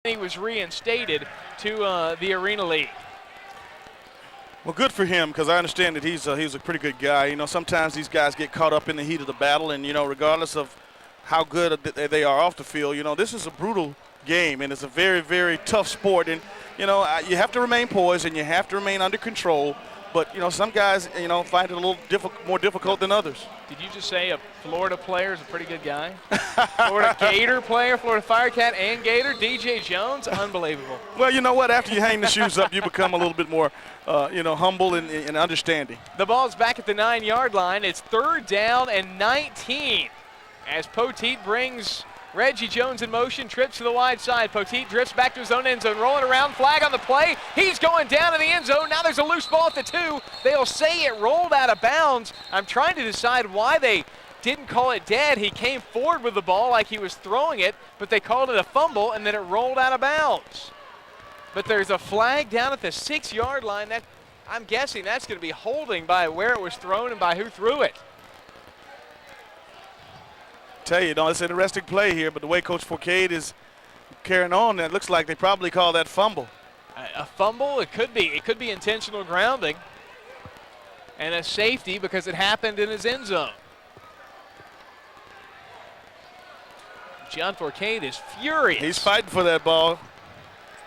He was reinstated to the Arena League. Well, good for him, because I understand that he's a pretty good guy. You know, sometimes these guys get caught up in the heat of the battle, and, you know, regardless of how good they are off the field, you know, this is a brutal game, and it's a very, very tough sport. And, you know, you have to remain poised, and you have to remain under control. But, you know, some guys, you know, find it a little more difficult than others. Did you just say a Florida player is a pretty good guy? Florida Gator player, Florida Firecat and Gator, DJ Jones, unbelievable. Well, you know what? After you hang the shoes up, you become a little bit more, you know, humble and understanding. The ball's back at the 9-yard line. It's 3rd down and 19 as Poteet brings Reggie Jones in motion, trips to the wide side. Poteet drifts back to his own end zone, rolling around, flag on the play. He's going down to the end zone. Now there's a loose ball at the 2. They'll say it rolled out of bounds. I'm trying to decide why they didn't call it dead. He came forward with the ball like he was throwing it, but they called it a fumble, and then it rolled out of bounds. But there's a flag down at the 6-yard line. That, I'm guessing that's going to be holding by where it was thrown and by who threw it. Tell you, it's an interesting play here, but the way Coach Forcade is carrying on, it looks like they probably call that fumble. A fumble? It could be. It could be intentional grounding. And a safety because it happened in his end zone. John Forcade is furious. He's fighting for that ball.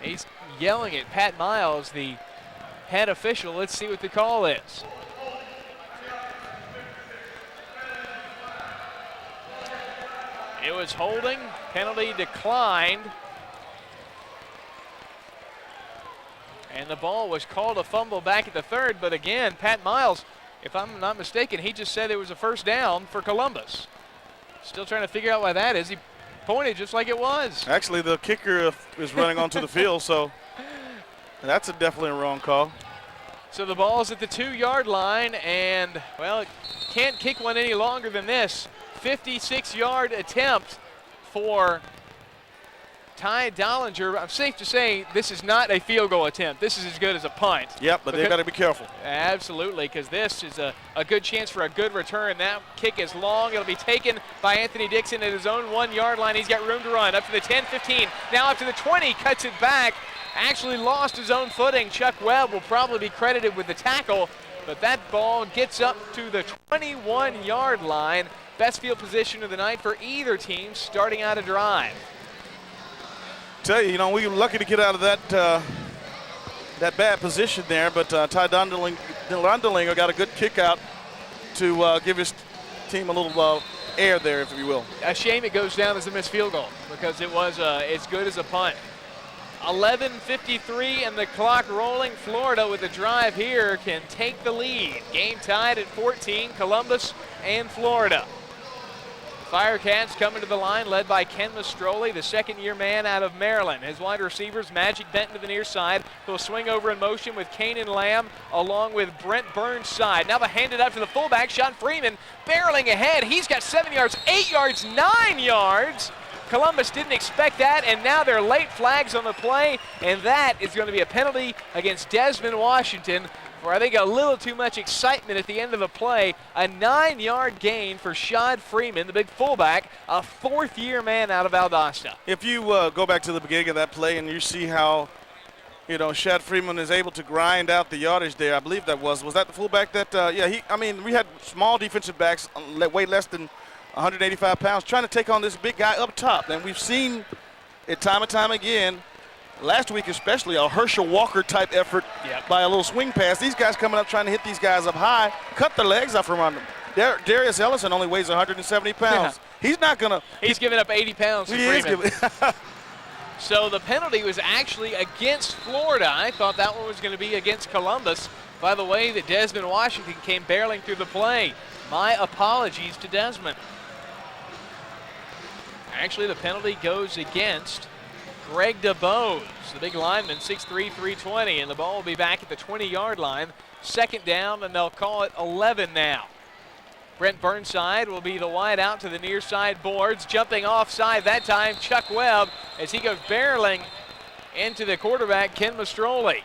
He's yelling at Pat Miles, the head official. Let's see what the call is. It was holding, penalty declined. And the ball was called a fumble back at the 3rd, but again, Pat Miles, if I'm not mistaken, he just said it was a 1st down for Columbus. Still trying to figure out why that is. He pointed just like it was. Actually, the kicker is running onto the field, so that's definitely a wrong call. So the ball's at the 2-yard line, and, well, it can't kick one any longer than this. 56-yard attempt for Ty Dollinger. I'm safe to say this is not a field goal attempt. This is as good as a punt. Yep, but they've got to be careful. Absolutely, because this is a good chance for a good return. That kick is long. It'll be taken by Anthony Dixon at his own 1-yard line. He's got room to run up to the 10, 15, now up to the 20, cuts it back. Actually lost his own footing. Chuck Webb will probably be credited with the tackle, but that ball gets up to the 21-yard line. Best field position of the night for either team starting out a drive. Tell you, you know, we were lucky to get out of that bad position there, but Ty Dondelinger got a good kick out to give his team a little air there, if you will. A shame it goes down as a missed field goal because it was as good as a punt. 11:53 and the clock rolling. Florida with a drive here can take the lead. Game tied at 14, Columbus and Florida. Firecats coming to the line, led by Ken Mastroli, the 2nd-year man out of Maryland. His wide receivers, Magic Benton to the near side. He'll swing over in motion with Kanan Lamb along with Brent Burnside. Now they'll hand it up to the fullback, Sean Freeman, barreling ahead. He's got 7 yards, 8 yards, 9 yards. Columbus didn't expect that, and now they're late flags on the play, and that is going to be a penalty against Desmond Washington for, I think, a little too much excitement at the end of the play. A 9-yard gain for Shad Freeman, the big fullback, a 4th-year man out of Valdosta. If you go back to the beginning of that play and you see how, you know, Shad Freeman is able to grind out the yardage there, I believe that was that the fullback that, I mean, we had small defensive backs, way less than 185 pounds, trying to take on this big guy up top. And we've seen it time and time again, last week especially, a Herschel Walker-type effort by a little swing pass. These guys coming up trying to hit these guys up high, cut their legs off from under them. Darius Ellison only weighs 170 pounds. He's not going to. He's giving up 80 pounds to Freeman. So the penalty was actually against Florida. I thought that one was going to be against Columbus by the way that Desmond Washington came barreling through the play. My apologies to Desmond. Actually, the penalty goes against Greg DeBose, the big lineman, 6'3", 320, and the ball will be back at the 20-yard line. 2nd down, and they'll call it 11 now. Brent Burnside will be the wide out to the near side boards. Jumping offside that time, Chuck Webb, as he goes barreling into the quarterback, Ken Mastroli.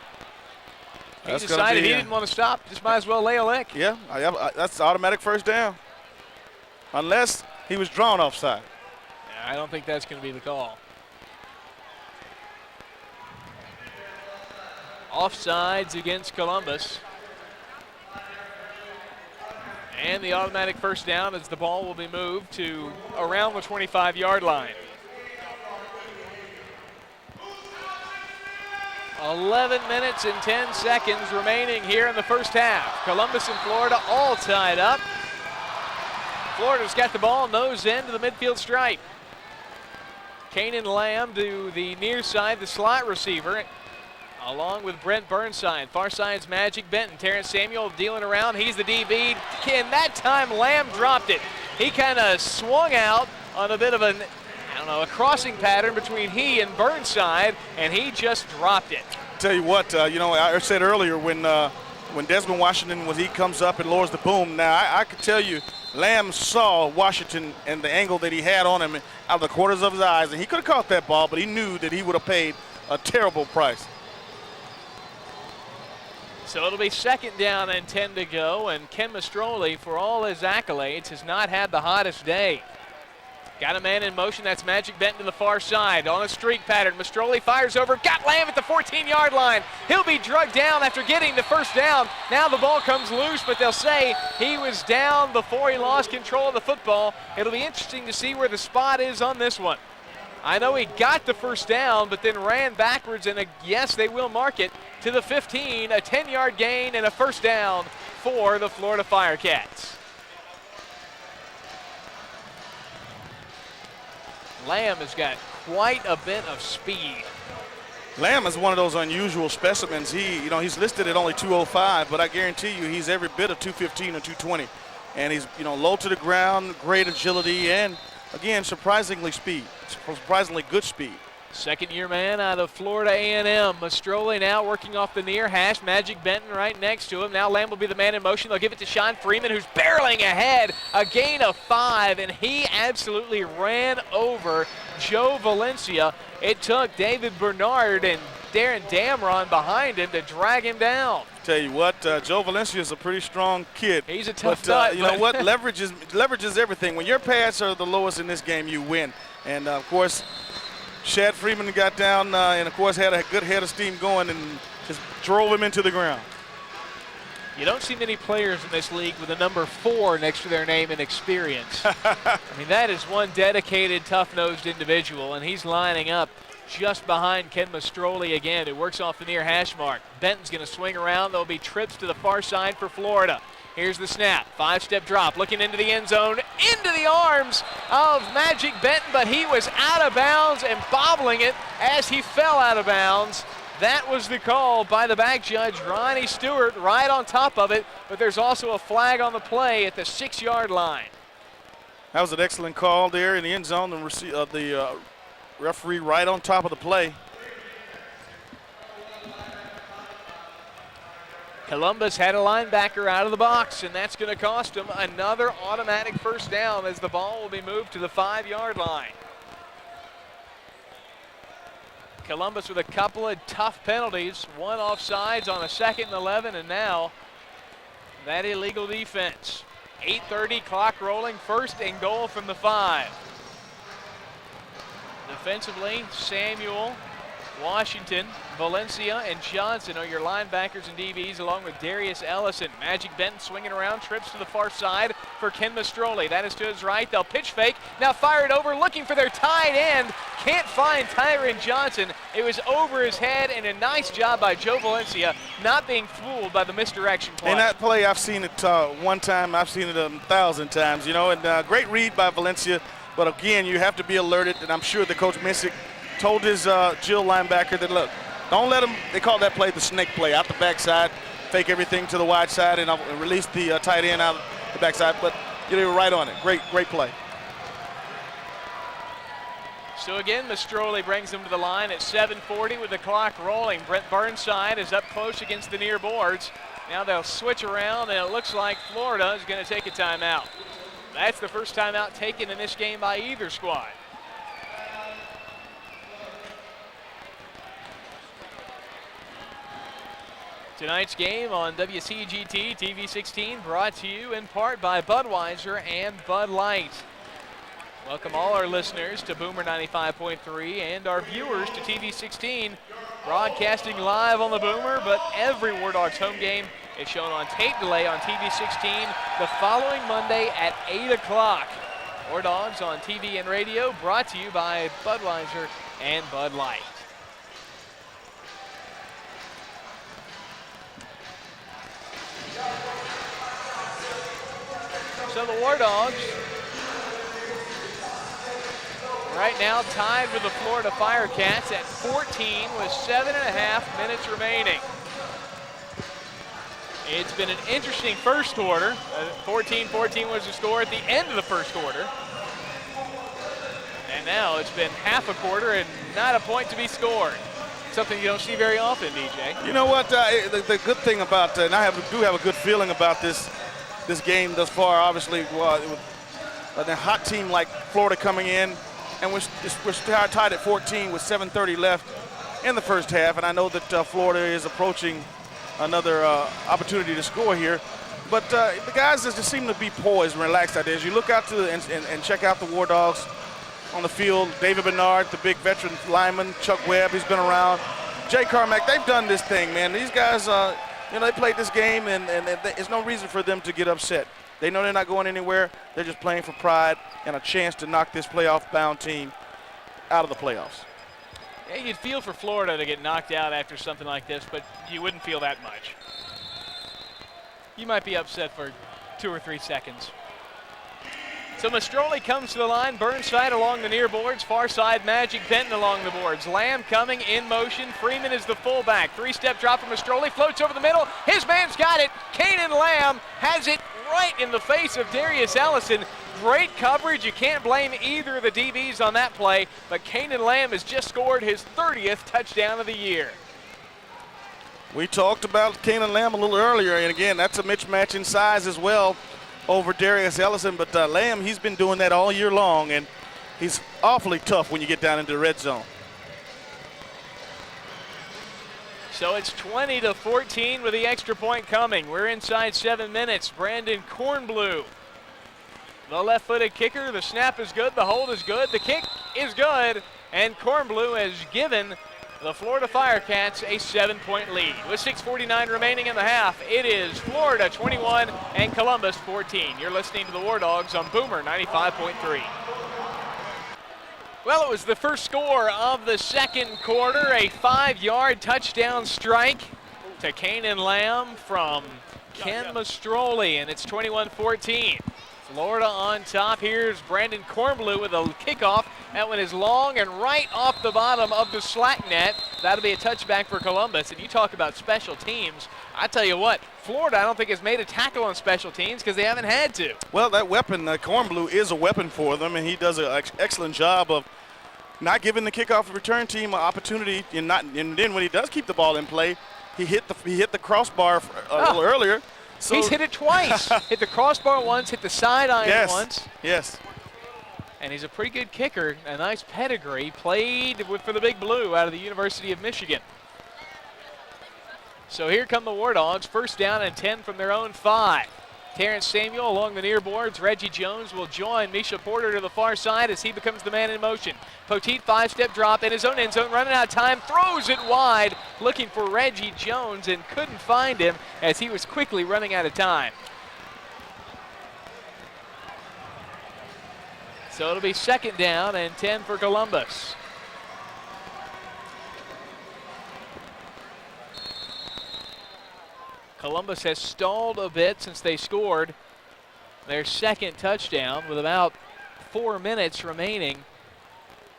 He decided he didn't want to stop. Just might as well lay a lick. Yeah, that's automatic 1st down. Unless he was drawn offside. I don't think that's going to be the call. Offsides against Columbus. And the automatic first down as the ball will be moved to around the 25-yard line. 11 minutes and 10 seconds remaining here in the first half. Columbus and Florida all tied up. Florida's got the ball nose end to the midfield stripe. Kanan Lamb to the near side, the slot receiver, along with Brent Burnside. Far side's Magic Benton. Terrence Samuel dealing around. He's the DB. And that time Lamb dropped it. He kind of swung out on a bit of a crossing pattern between he and Burnside, and he just dropped it. Tell you what, I said earlier when Desmond Washington, when he comes up and lowers the boom, now I could tell you Lamb saw Washington and the angle that he had on him out of the corners of his eyes, and he could have caught that ball, but he knew that he would have paid a terrible price. So it'll be second down and 10 to go, and Ken Mastroli, for all his accolades, has not had the hottest day. Got a man in motion. That's Magic Benton to the far side on a streak pattern. Mastroli fires over. Got Lamb at the 14-yard line. He'll be drugged down after getting the first down. Now the ball comes loose, but they'll say he was down before he lost control of the football. It'll be interesting to see where the spot is on this one. I know he got the first down, but then ran backwards, and yes, they will mark it to the 15, a 10-yard gain and a first down for the Florida Firecats. Lamb has got quite a bit of speed. Lamb is one of those unusual specimens. He's listed at only 205, but I guarantee you he's every bit of 215 or 220. And he's, low to the ground, great agility, and again, surprisingly good speed. Second-year man out of Florida A&M. Mastroli now working off the near hash. Magic Benton right next to him. Now Lamb will be the man in motion. They'll give it to Sean Freeman, who's barreling ahead. A gain of 5, and he absolutely ran over Joe Valencia. It took David Bernard and Darren Damron behind him to drag him down. Tell you what, Joe Valencia is a pretty strong kid. He's a tough nut. You know what? Leverages everything. When your pads are the lowest in this game, you win. And, of course, Shad Freeman got down and, of course, had a good head of steam going and just drove him into the ground. You don't see many players in this league with a number 4 next to their name in experience. I mean, that is one dedicated, tough-nosed individual, and he's lining up just behind Ken Mastroli again, who works off the near hash mark. Benton's going to swing around. There'll be trips to the far side for Florida. Here's the snap, 5-step drop, looking into the end zone, into the arms of Magic Benton, but he was out of bounds and bobbling it as he fell out of bounds. That was the call by the back judge, Ronnie Stewart, right on top of it, but there's also a flag on the play at the 6-yard line. That was an excellent call there in the end zone. The referee right on top of the play. Columbus had a linebacker out of the box, and that's going to cost him another automatic first down as the ball will be moved to the 5-yard line. Columbus with a couple of tough penalties, one offsides on a 2nd and 11, and now that illegal defense. 8:30 clock rolling, 1st and goal from the 5. Defensively, Samuel, Washington, Valencia, and Johnson are your linebackers and DBs, along with Darius Ellison. Magic Benton swinging around, trips to the far side for Ken Mastroli. That is to his right. They'll pitch fake. Now fire it over, looking for their tight end. Can't find Tyron Johnson. It was over his head, and a nice job by Joe Valencia not being fooled by the misdirection play. In that play, I've seen it one time. I've seen it 1,000 times, and great read by Valencia. But again, you have to be alerted, and I'm sure the Coach Missick told his Jill linebacker that, look, don't let him, they call that play the snake play, out the backside, fake everything to the wide side, and release the tight end out the backside. But they were right on it. Great play. So again, Mastroli brings them to the line at 7:40 with the clock rolling. Brent Burnside is up close against the near boards. Now they'll switch around, and it looks like Florida is going to take a timeout. That's the first timeout taken in this game by either squad. Tonight's game on WCGT TV 16 brought to you in part by Budweiser and Bud Light. Welcome all our listeners to Boomer 95.3 and our viewers to TV 16 broadcasting live on the Boomer, but every Wardogs home game is shown on tape delay on TV 16 the following Monday at 8 o'clock. Wardogs on TV and radio, brought to you by Budweiser and Bud Light. So the Wardogs right now tied with the Florida Firecats at 14 with 7.5 minutes remaining. It's been an interesting first quarter. 14-14 was the score at the end of the first quarter. And now it's been half a quarter and not a point to be scored. Something you don't see very often, DJ. You know what? The good thing about, and do have a good feeling about this game thus far, obviously, with a hot team like Florida coming in, and we're tied at 14 with 7:30 left in the first half, and I know that Florida is approaching another opportunity to score here. But the guys just seem to be poised and relaxed out there. As you look out to and check out the Wardogs on the field, David Bernard, the big veteran lineman, Chuck Webb, he's been around, Jay Carmack, they've done this thing, man. These guys, they played this game, and there's no reason for them to get upset. They know they're not going anywhere. They're just playing for pride and a chance to knock this playoff-bound team out of the playoffs. Yeah, you'd feel for Florida to get knocked out after something like this, but you wouldn't feel that much. You might be upset for 2 or 3 seconds. So Mastroli comes to the line, Burnside along the near boards, far side Magic Benton along the boards. Lamb coming in motion, Freeman is the fullback. 3-step drop from Mastroli, floats over the middle, his man's got it. Kanan Lamb has it right in the face of Darius Ellison. Great coverage, you can't blame either of the DBs on that play, but Kanan Lamb has just scored his 30th touchdown of the year. We talked about Kanan Lamb a little earlier, and again, that's a mismatch in size as well over Darius Ellison, but Lamb, he's been doing that all year long, and he's awfully tough when you get down into the red zone. So it's 20-14 with the extra point coming. We're inside 7 minutes. Brandon Kornblue, the left-footed kicker. The snap is good, the hold is good, the kick is good, and Kornblue has given the Florida Firecats a 7-point lead. With 6:49 remaining in the half, it is Florida 21 and Columbus 14. You're listening to the Wardogs on Boomer 95.3. Well, it was the first score of the second quarter, a 5-yard touchdown strike to Kanan Lamb from Ken Mastroli, and it's 21-14. Florida on top. Here's Brandon Kornblue with a kickoff. That one is long and right off the bottom of the slack net. That'll be a touchback for Columbus. And you talk about special teams. I tell you what, Florida I don't think has made a tackle on special teams because they haven't had to. Well, that weapon, Kornblue, is a weapon for them, and he does an excellent job of not giving the kickoff return team an opportunity. And then when he does keep the ball in play, he hit the crossbar a little earlier. So he's hit it twice. Hit the crossbar once, hit the side iron once. Yes. And he's a pretty good kicker. A nice pedigree. Played for the Big Blue out of the University of Michigan. So here come the Wardogs. First down and 10 from their own 5. Terrence Samuel along the near boards. Reggie Jones will join Misha Porter to the far side as he becomes the man in motion. Poteet 5-step drop in his own end zone, running out of time, throws it wide, looking for Reggie Jones and couldn't find him as he was quickly running out of time. So it'll be second down and 10 for Columbus. Columbus has stalled a bit since they scored their second touchdown with about 4 minutes remaining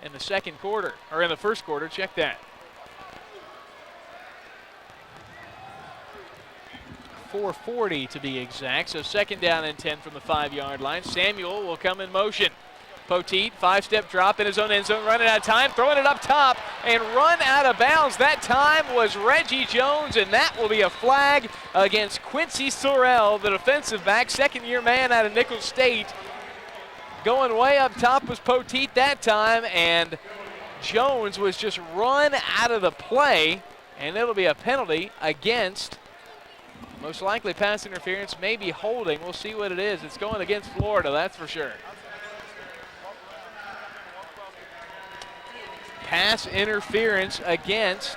in the second quarter, or in the first quarter. Check that. 4:40 to be exact. So second down and 10 from the 5-yard line. Samuel will come in motion. Poteet, 5-step drop in his own end zone, running out of time, throwing it up top, and run out of bounds. That time was Reggie Jones, and that will be a flag against Quincy Sorrell, the defensive back, second-year man out of Nicholls State. Going way up top was Poteet that time, and Jones was just run out of the play, and it'll be a penalty against, most likely pass interference, maybe holding. We'll see what it is. It's going against Florida, that's for sure. Pass interference against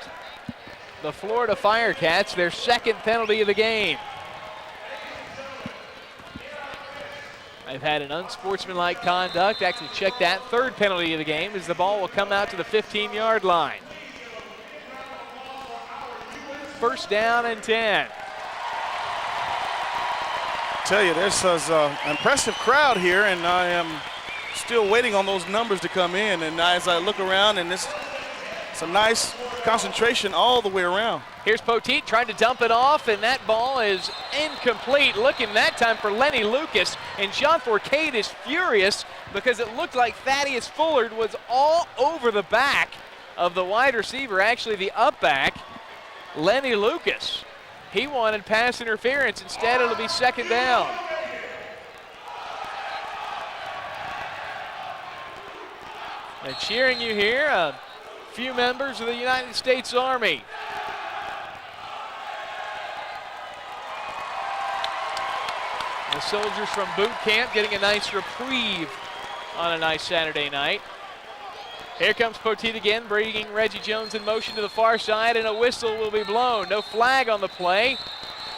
the Florida Firecats their second penalty of the game. They've had an unsportsmanlike conduct. Actually, check that, third penalty of the game as the ball will come out to the 15-yard line. First down and 10. Tell you, there's an impressive crowd here, and I am still waiting on those numbers to come in. And as I look around, and it's a nice concentration all the way around. Here's Poteet trying to dump it off, and that ball is incomplete. Looking that time for Lenny Lucas, and John Fourcade is furious because it looked like Thaddeus Fullard was all over the back of the wide receiver, actually the up back, Lenny Lucas. He wanted pass interference. Instead, it'll be second down. They're cheering you here, a few members of the United States Army. The soldiers from boot camp getting a nice reprieve on a nice Saturday night. Here comes Poteet again, bringing Reggie Jones in motion to the far side, and a whistle will be blown. No flag on the play.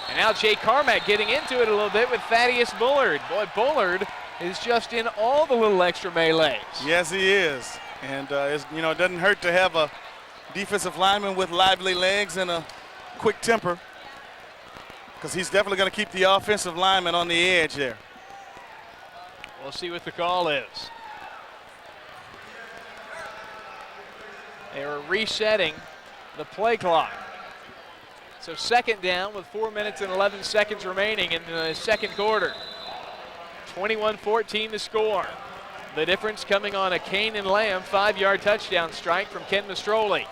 And now Jay Carmack getting into it a little bit with Thaddeus Bullard. Boy, Bullard is just in all the little extra melees. Yes, he is. And, it doesn't hurt to have a defensive lineman with lively legs and a quick temper, because he's definitely going to keep the offensive lineman on the edge there. We'll see what the call is. They were resetting the play clock. So second down with 4 minutes and 11 seconds remaining in the second quarter. 21-14 the score. The difference coming on a Kane and Lamb 5-yard touchdown strike from Ken Mastroli.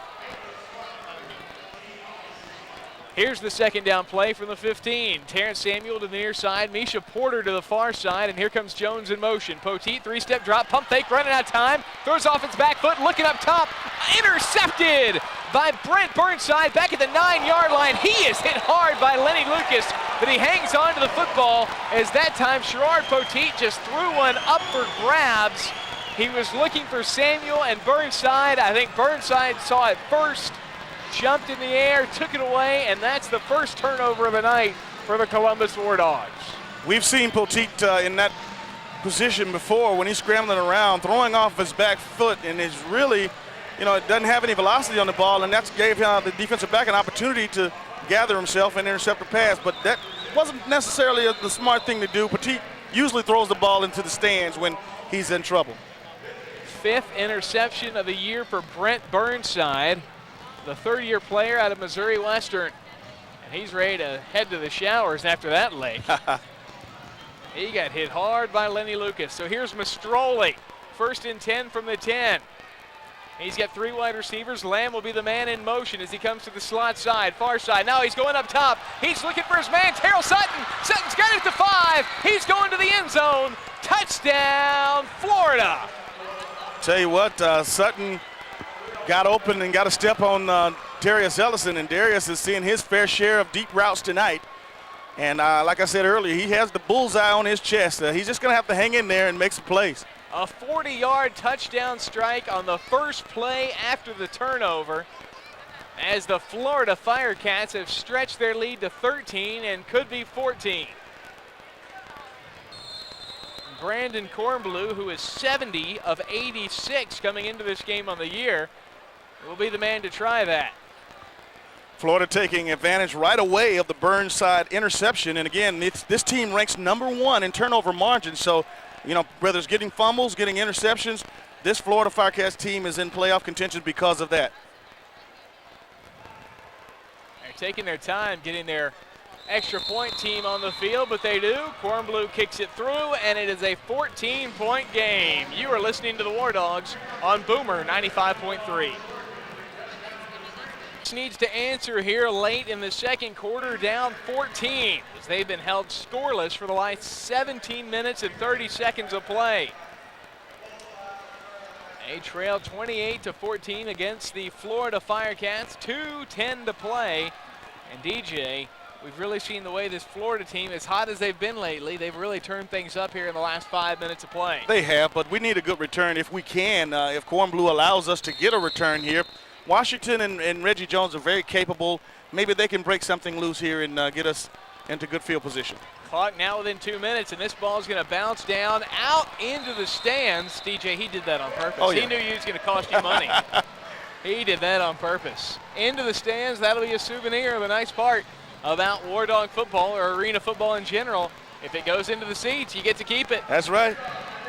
Here's the second down play from the 15. Terrence Samuel to the near side, Misha Porter to the far side, and here comes Jones in motion. Poteet, three-step drop, pump fake, running out of time, throws off its back foot, looking up top, intercepted by Brent Burnside back at the 9-yard line. He is hit hard by Lenny Lucas, but he hangs on to the football as that time Sherrard Poteet just threw one up for grabs. He was looking for Samuel and Burnside. I think Burnside saw it first, jumped in the air, took it away, and that's the first turnover of the night for the Columbus Wardogs. We've seen Poteet in that position before when he's scrambling around, throwing off his back foot, and is really, it doesn't have any velocity on the ball, and that gave the defensive back an opportunity to gather himself and intercept the pass, but that wasn't necessarily the smart thing to do. Poteet usually throws the ball into the stands when he's in trouble. Fifth interception of the year for Brent Burnside, the third-year player out of Missouri Western. And he's ready to head to the showers after that leg. He got hit hard by Lenny Lucas. So here's Mastroli, first and 10 from the 10. He's got three wide receivers. Lamb will be the man in motion as he comes to the slot side, far side. Now he's going up top. He's looking for his man, Terrell Sutton. Sutton's got it at the 5. He's going to the end zone. Touchdown, Florida. Tell you what, Sutton got open and got a step on Darius Ellison, and Darius is seeing his fair share of deep routes tonight. And like I said earlier, he has the bullseye on his chest. He's just going to have to hang in there and make some plays. A 40-yard touchdown strike on the first play after the turnover, as the Florida Firecats have stretched their lead to 13 and could be 14. Brandon Kornblue, who is 70 of 86 coming into this game on the year, will be the man to try that. Florida taking advantage right away of the Burnside interception. And again, this team ranks #1 in turnover margin. So, whether it's getting fumbles, getting interceptions, this Florida Firecats team is in playoff contention because of that. They're taking their time getting their extra point team on the field, but they do. Kornblue kicks it through, and it is a 14-point game. You are listening to the Wardogs on Boomer 95.3. Needs to answer here late in the second quarter, down 14, as they've been held scoreless for the last 17 minutes and 30 seconds of play. They trail 28-14 against the Florida Firecats, 2:10 to play. And DJ, we've really seen the way this Florida team, as hot as they've been lately, they've really turned things up here in the last 5 minutes of play. They have, but we need a good return if we can. If Kornblue allows us to get a return here, Washington and Reggie Jones are very capable. Maybe they can break something loose here and get us into good field position. Clock now within 2 minutes, and this ball is going to bounce down out into the stands. DJ, he did that on purpose. Oh, yeah. He knew he was going to cost you money. He did that on purpose. Into the stands, that'll be a souvenir of a nice part about War Dog football or arena football in general. If it goes into the seats, you get to keep it. That's right.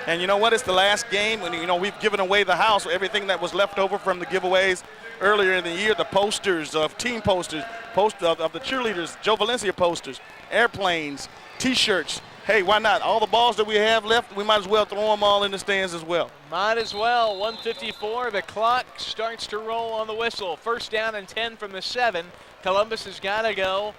And you know what? It's the last game when, we've given away the house, everything that was left over from the giveaways earlier in the year, the posters of team posters, of the cheerleaders, Joe Valencia posters, airplanes, T-shirts. Hey, why not? All the balls that we have left, we might as well throw them all in the stands as well. Might as well. 1:54. The clock starts to roll on the whistle. First down and 10 from the 7. Columbus has got to go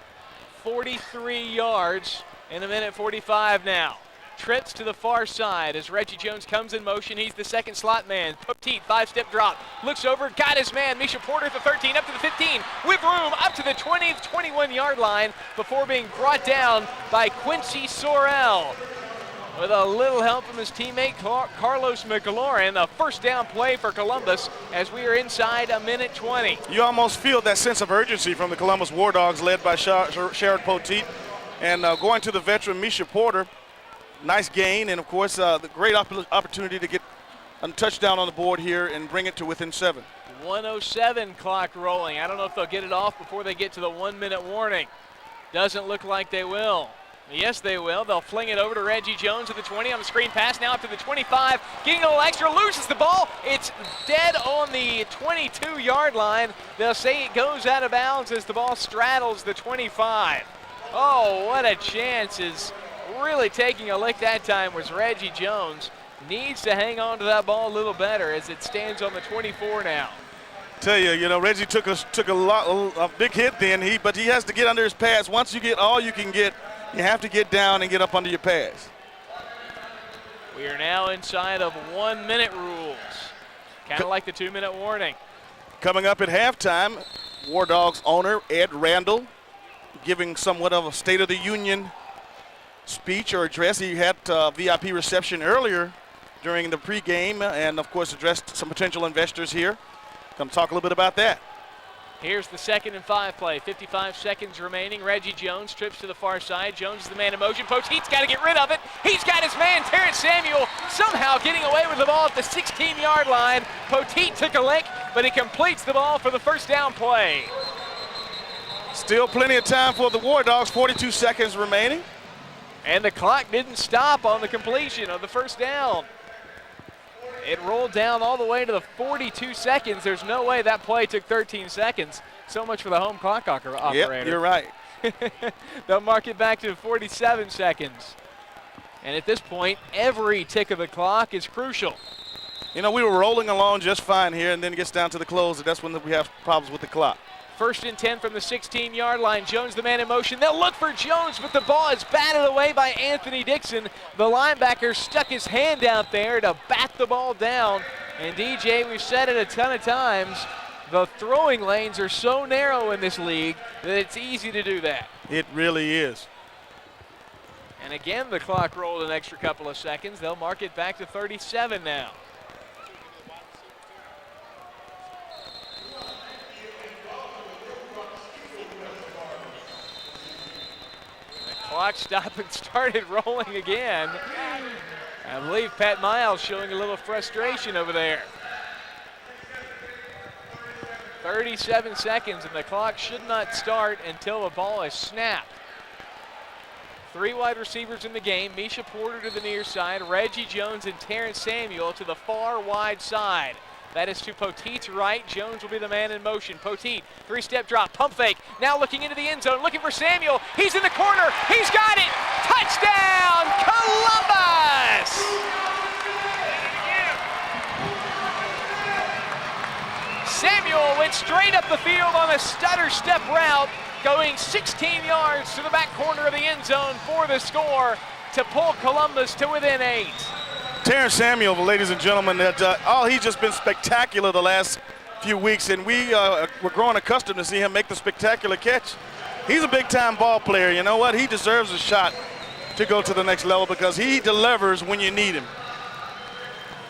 43 yards in a minute 45 now. Trips to the far side as Reggie Jones comes in motion. He's the second slot man. Poteet, 5-step drop. Looks over, got his man. Misha Porter at the 13, up to the 15. With room, up to the 20, 21-yard line before being brought down by Quincy Sorrell. With a little help from his teammate Carlos McLaurin, a first down play for Columbus as we are inside a minute 20. You almost feel that sense of urgency from the Columbus War Dogs led by Sherrod Poteet. And going to the veteran Misha Porter. Nice gain, and of course, the great opportunity to get a touchdown on the board here and bring it to within 7. 1:07 clock rolling. I don't know if they'll get it off before they get to the 1-minute warning. Doesn't look like they will. Yes, they will. They'll fling it over to Reggie Jones at the 20 on the screen pass now up to the 25. Getting a little extra, loses the ball. It's dead on the 22-yard line. They'll say it goes out of bounds as the ball straddles the 25. Oh, what a chance. Is really taking a lick that time was Reggie Jones. Needs to hang on to that ball a little better as it stands on the 24 now. Tell you, Reggie took a big hit then, but he has to get under his pads. Once you get all you can get, you have to get down and get up under your pads. We are now inside of 1-minute rules. Kind of like the 2-minute warning. Coming up at halftime, War Dogs owner Ed Randall giving somewhat of a State of the Union speech or address. He had VIP reception earlier during the pregame and, of course, addressed some potential investors here. Come talk a little bit about that. Here's the 2nd and 5 play. 55 seconds remaining. Reggie Jones trips to the far side. Jones is the man in motion. Poteet's got to get rid of it. He's got his man, Terrence Samuel, somehow getting away with the ball at the 16-yard line. Poteet took a lick, but he completes the ball for the first down play. Still plenty of time for the War Dogs. 42 seconds remaining. And the clock didn't stop on the completion of the first down. It rolled down all the way to the 42 seconds. There's no way that play took 13 seconds. So much for the home clock operator. Yep, you're right. They'll mark it back to 47 seconds. And at this point, every tick of the clock is crucial. We were rolling along just fine here, and then it gets down to the close, and that's when we have problems with the clock. 1st and 10 from the 16-yard line. Jones the man in motion. They'll look for Jones, but the ball is batted away by Anthony Dixon. The linebacker stuck his hand out there to bat the ball down. And DJ, we've said it a ton of times, the throwing lanes are so narrow in this league that it's easy to do that. It really is. And again, the clock rolled an extra couple of seconds. They'll mark it back to 37 now. Clock stopped and started rolling again. I believe Pat Miles showing a little frustration over there. 37 seconds, and the clock should not start until the ball is snapped. 3 wide receivers in the game. Misha Porter to the near side. Reggie Jones and Terrence Samuel to the far wide side. That is to Poteet's right. Jones will be the man in motion. Poteet, 3-step drop, pump fake. Now looking into the end zone, looking for Samuel. He's in the corner. He's got it. Touchdown, Columbus! Samuel went straight up the field on a stutter step route, going 16 yards to the back corner of the end zone for the score to pull Columbus to within 8. Terrence Samuel, ladies and gentlemen, he's just been spectacular the last few weeks, and we're growing accustomed to see him make the spectacular catch. He's a big-time ball player. You know what? He deserves a shot to go to the next level because he delivers when you need him.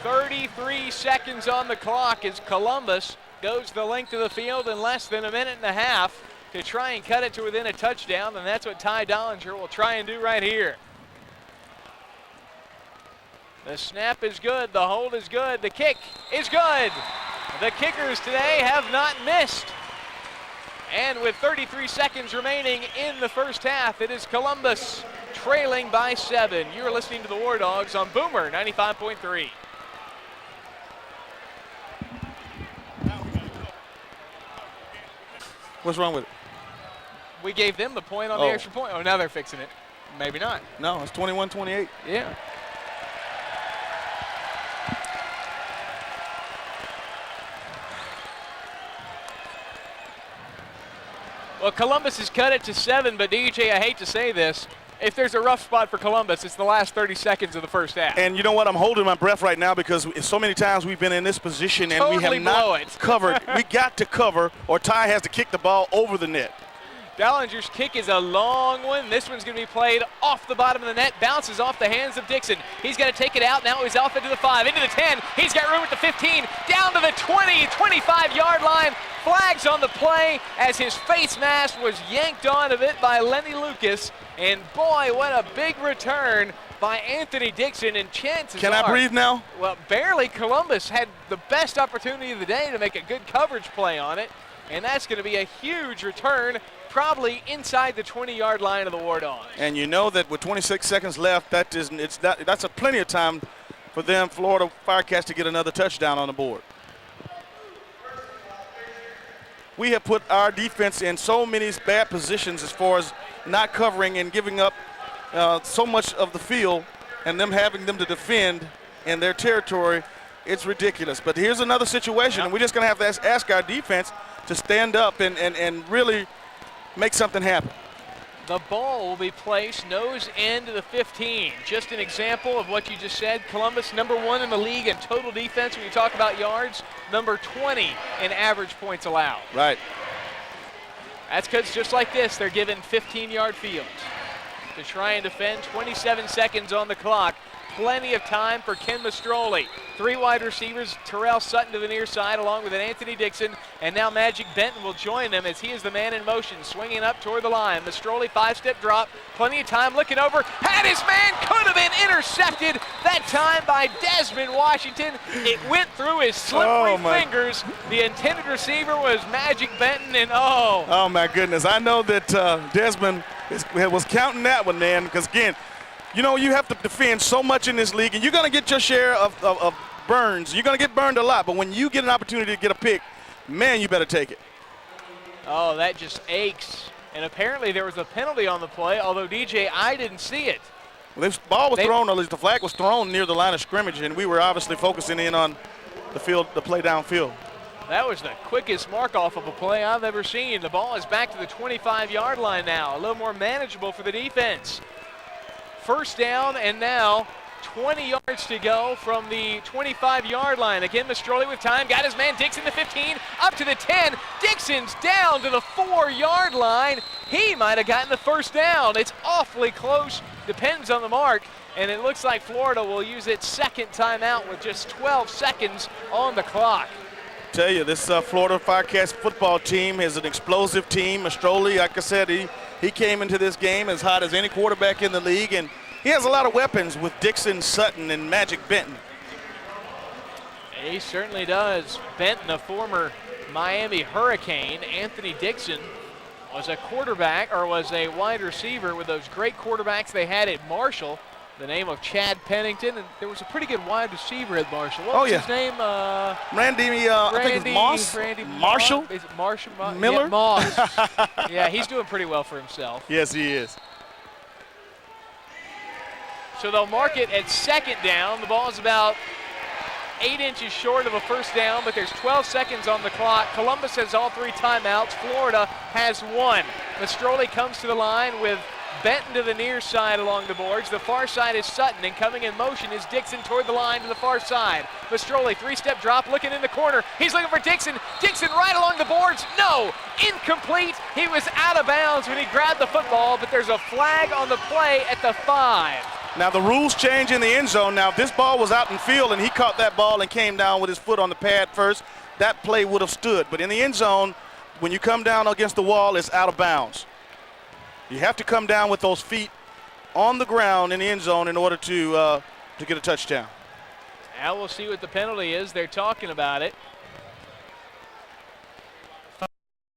33 seconds on the clock as Columbus goes the length of the field in less than a minute and a half to try and cut it to within a touchdown, and that's what Ty Dollinger will try and do right here. The snap is good, the hold is good, the kick is good. The kickers today have not missed. And with 33 seconds remaining in the first half, it is Columbus trailing by 7. You're listening to the Wardogs on Boomer 95.3. What's wrong with it? We gave them the point on the extra point. Oh, now they're fixing it. Maybe not. No, it's 21-28. Yeah. Well, Columbus has cut it to 7, but DJ, I hate to say this, if there's a rough spot for Columbus, it's the last 30 seconds of the first half. And you know what? I'm holding my breath right now because so many times we've been in this position and we have not covered. We got to cover, or Ty has to kick the ball over the net. Dollinger's kick is a long one. This one's going to be played off the bottom of the net, bounces off the hands of Dixon. He's going to take it out. Now he's off into the 5, into the 10. He's got room at the 15, down to the 20, 25-yard line. Flags on the play as his face mask was yanked on of it by Lenny Lucas. And boy, what a big return by Anthony Dixon, and chances Can I breathe now? Well, barely. Columbus had the best opportunity of the day to make a good coverage play on it, and that's going to be a huge return, probably inside the 20-yard line of the Wardogs. And you know that with 26 seconds left, that's a plenty of time for them, Florida Firecats, to get another touchdown on the board. We have put our defense in so many bad positions as far as not covering and giving up so much of the field, and them having them to defend in their territory. It's ridiculous. But here's another situation, and we're just going to have to ask our defense to stand up and really make something happen. The ball will be placed nose end to the 15. Just an example of what you just said. Columbus, #1 in the league in total defense when you talk about yards, number 20 in average points allowed. Right. That's because just like this, they're given 15-yard fields to try and defend. 27 seconds on the clock. Plenty of time for Ken Mastroli. 3 wide receivers, Terrell Sutton to the near side along with an Anthony Dixon, and now Magic Benton will join them as he is the man in motion, swinging up toward the line. Mastroli 5-step drop, plenty of time looking over, had his man, could have been intercepted that time by Desmond Washington. It went through his slippery fingers. The intended receiver was Magic Benton, and oh my goodness. I know that Desmond was counting that one, man, because again, you know, you have to defend so much in this league, and you're going to get your share of burns. You're going to get burned a lot, but when you get an opportunity to get a pick, man, you better take it. Oh, that just aches. And apparently there was a penalty on the play, although, DJ, I didn't see it. Well, this ball was thrown, or at least the flag was thrown near the line of scrimmage, and we were obviously focusing in on the play downfield. That was the quickest mark-off of a play I've ever seen. The ball is back to the 25-yard line now, a little more manageable for the defense. First down, and now 20 yards to go from the 25-yard line. Again, Mastroli with time, got his man Dixon to 15, up to the 10. Dixon's down to the 4-yard line. He might have gotten the first down. It's awfully close, depends on the mark, and it looks like Florida will use its second timeout with just 12 seconds on the clock. Tell you, this Florida Firecats football team is an explosive team. Mastroli, like I said, he came into this game as hot as any quarterback in the league, and he has a lot of weapons with Dixon, Sutton, and Magic Benton. He certainly does. Benton, a former Miami Hurricane. Anthony Dixon was a quarterback, or was a wide receiver with those great quarterbacks they had at Marshall. The name of Chad Pennington, and there was a pretty good wide receiver at Marshall. What was his name? Randy, I think it's Moss. Randy Marshall? Is it Marshall? Miller? Yeah, Moss. Yeah, he's doing pretty well for himself. Yes, he is. So they'll mark it at second down. The ball is about 8 inches short of a first down, but there's 12 seconds on the clock. Columbus has all 3 timeouts. Florida has 1. Mastroli comes to the line with Benton to the near side along the boards. The far side is Sutton, and coming in motion is Dixon toward the line to the far side. Mastroli, 3-step drop, looking in the corner. He's looking for Dixon. Dixon right along the boards. No, incomplete. He was out of bounds when he grabbed the football, but there's a flag on the play at the 5. Now the rules change in the end zone. Now if this ball was out in field and he caught that ball and came down with his foot on the pad first, that play would have stood. But in the end zone, when you come down against the wall, it's out of bounds. You have to come down with those feet on the ground in the end zone in order to get a touchdown. Now we'll see what the penalty is. They're talking about it.